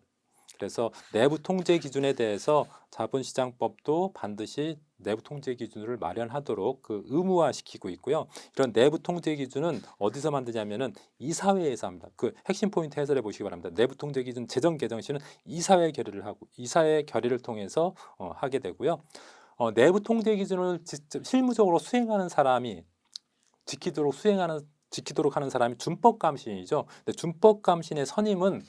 그래서 내부 통제 기준에 대해서 자본시장법도 반드시 내부 통제 기준을 마련하도록 그 의무화시키고 있고요. 이런 내부 통제 기준은 어디서 만드냐면은 이사회에서 합니다. 그 핵심 포인트 해설해 보시기 바랍니다. 내부 통제 기준 제정 개정 시는 이사회 결의를 하고 이사회 결의를 통해서 하게 되고요. 내부 통제 기준을 직접 실무적으로 수행하는 사람이 지키도록 하는 사람이 준법감시인이죠. 근데 준법감시인의 선임은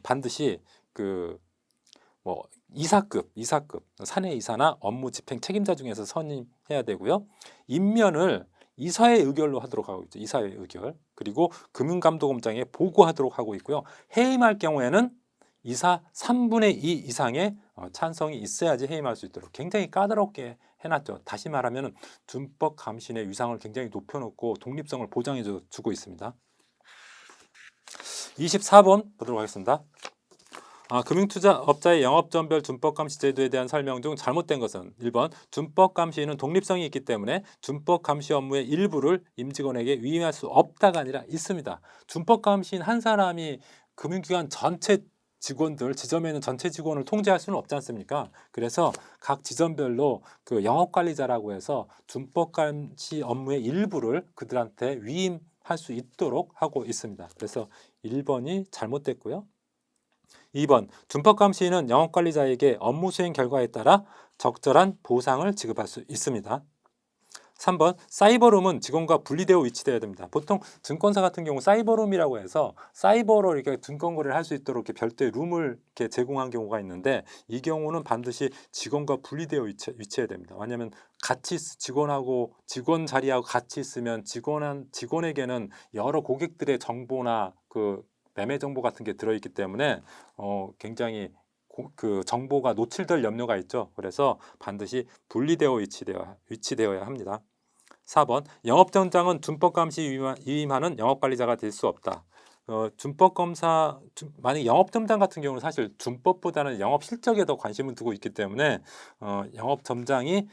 반드시 그 뭐 이사급 사내 이사나 업무 집행 책임자 중에서 선임해야 되고요. 임면을 이사회 의결로 하도록 하고 있죠. 이사회 의결. 그리고 금융감독원장에 보고하도록 하고 있고요. 해임할 경우에는 이사 3분의 2 이상의 찬성이 있어야지 해임할 수 있도록 굉장히 까다롭게 해놨죠. 다시 말하면 준법 감시의 위상을 굉장히 높여놓고 독립성을 보장해 주고 있습니다. 24번 보도록 하겠습니다. 금융투자업자의 영업전별 준법감시 제도에 대한 설명 중 잘못된 것은 1번 준법감시인은 독립성이 있기 때문에 준법감시 업무의 일부를 임직원에게 위임할 수 없다가 아니라 있습니다. 준법감시인 한 사람이 금융기관 전체 직원들, 지점에 있는 전체 직원을 통제할 수는 없지 않습니까? 그래서 각 지점별로 그 영업관리자라고 해서 준법감시 업무의 일부를 그들한테 위임할 수 있도록 하고 있습니다. 그래서 1번이 잘못됐고요. 2번 준법감시인은 영업관리자에게 업무 수행 결과에 따라 적절한 보상을 지급할 수 있습니다. 3번 사이버룸은 직원과 분리되어 위치되어야 됩니다. 보통 증권사 같은 경우 사이버룸이라고 해서 사이버로 이렇게 증권 거래를 할 수 있도록 이렇게 별도의 룸을 이렇게 제공한 경우가 있는데 이 경우는 반드시 직원과 분리되어 위치해야 됩니다. 왜냐하면 같이 직원 자리하고 같이 있으면 직원에게는 여러 고객들의 정보나 그 매매 정보 같은 게 들어있기 때문에 굉장히 그 정보가 노출될 염려가 있죠. 그래서 반드시 분리되어 위치되어야 합니다. 4번 영업점장은 준법감시 위임하는 영업관리자가 될 수 없다. 만약 영업점장 같은 경우는 사실 준법보다는 영업 실적에 더 관심을 두고 있기 때문에 영업점장이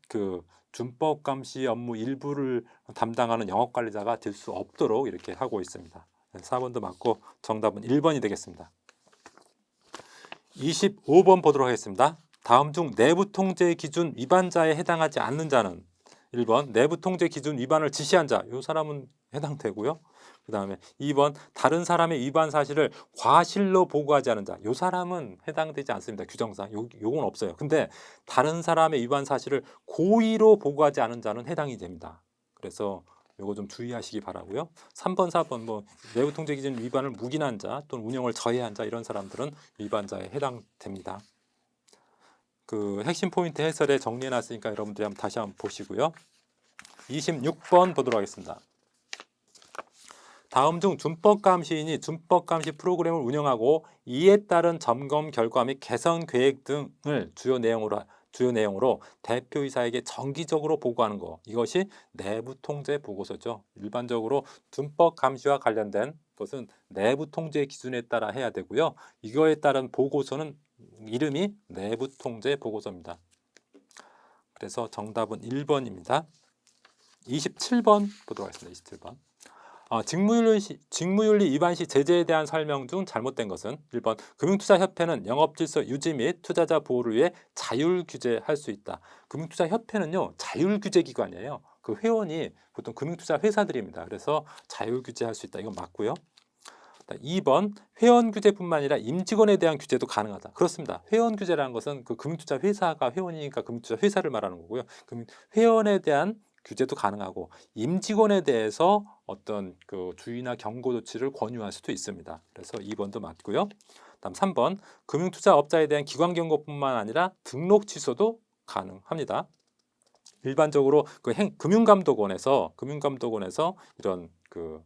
그 준법감시 업무 일부를 담당하는 영업관리자가 될 수 없도록 이렇게 하고 있습니다. 4번도 맞고 정답은 1번이 되겠습니다. 25번 보도록 하겠습니다. 다음 중 내부 통제 기준 위반자에 해당하지 않는 자는 1번 내부 통제 기준 위반을 지시한 자, 이 사람은 해당되고요. 그 다음에 2번 다른 사람의 위반 사실을 과실로 보고하지 않은 자, 이 사람은 해당되지 않습니다. 규정상 요건 없어요. 근데 다른 사람의 위반 사실을 고의로 보고하지 않은 자는 해당이 됩니다. 그래서 요거 좀 주의하시기 바라고요. 3번, 4번 뭐 내부 통제 기준 위반을 묵인한 자 또는 운영을 저해한 자 이런 사람들은 위반자에 해당됩니다. 그 핵심 포인트 해설에 정리해 놨으니까 여러분들이 다시 한번 보시고요. 26번 보도록 하겠습니다. 다음 중 준법감시인이 준법감시 프로그램을 운영하고 이에 따른 점검 결과 및 개선 계획 등을 주요 내용으로 대표이사에게 정기적으로 보고하는 것, 이것이 내부 통제 보고서죠. 일반적으로 준법 감시와 관련된 것은 내부 통제 기준에 따라 해야 되고요. 이거에 따른 보고서는 이름이 내부 통제 보고서입니다. 그래서 정답은 1번입니다. 27번 보도록 하겠습니다. 27번. 직무윤리 위반 시 제재에 대한 설명 중 잘못된 것은 1번 금융투자협회는 영업질서 유지 및 투자자 보호를 위해 자율규제할 수 있다. 금융투자협회는요 자율규제기관이에요. 그 회원이 보통 금융투자 회사들입니다. 그래서 자율규제할 수 있다. 이건 맞고요. 2번 회원 규제뿐만 아니라 임직원에 대한 규제도 가능하다. 그렇습니다. 회원 규제라는 것은 그 금융투자 회사가 회원이니까 금융투자 회사를 말하는 거고요. 회원에 대한 규제도 가능하고 임직원에 대해서 어떤 그 주의나 경고 조치를 권유할 수도 있습니다. 그래서 2번도 맞고요. 다음 3번 금융투자업자에 대한 기관 경고뿐만 아니라 등록 취소도 가능합니다. 일반적으로 그 금융감독원에서 이런 그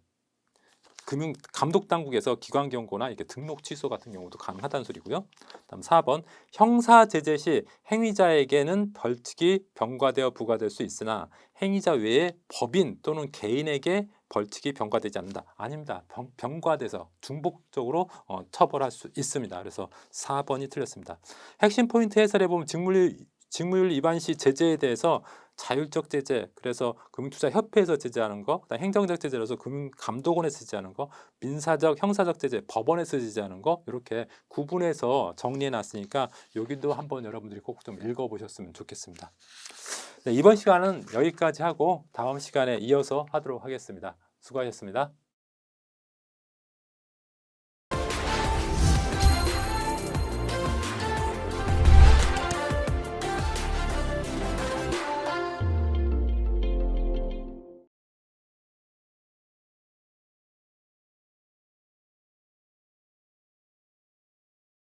금융 감독 당국에서 기관 경고나 이렇게 등록 취소 같은 경우도 가능하다는 소리고요. 다음 4번 형사 제재 시 행위자에게는 벌칙이 병과되어 부과될 수 있으나 행위자 외에 법인 또는 개인에게 벌칙이 병과되지 않는다. 아닙니다. 병과돼서 중복적으로 처벌할 수 있습니다. 그래서 4번이 틀렸습니다. 핵심 포인트 해설해 보면 직무유예 위반 시 제재에 대해서 자율적 제재, 그래서 금융투자협회에서 제재하는 거, 그다음 행정적 제재로서 금융감독원에서 제재하는 거, 민사적, 형사적 제재, 법원에서 제재하는 거, 이렇게 구분해서 정리해 놨으니까 여기도 한번 여러분들이 꼭 좀 읽어보셨으면 좋겠습니다. 네, 이번 시간은 여기까지 하고 다음 시간에 이어서 하도록 하겠습니다. 수고하셨습니다.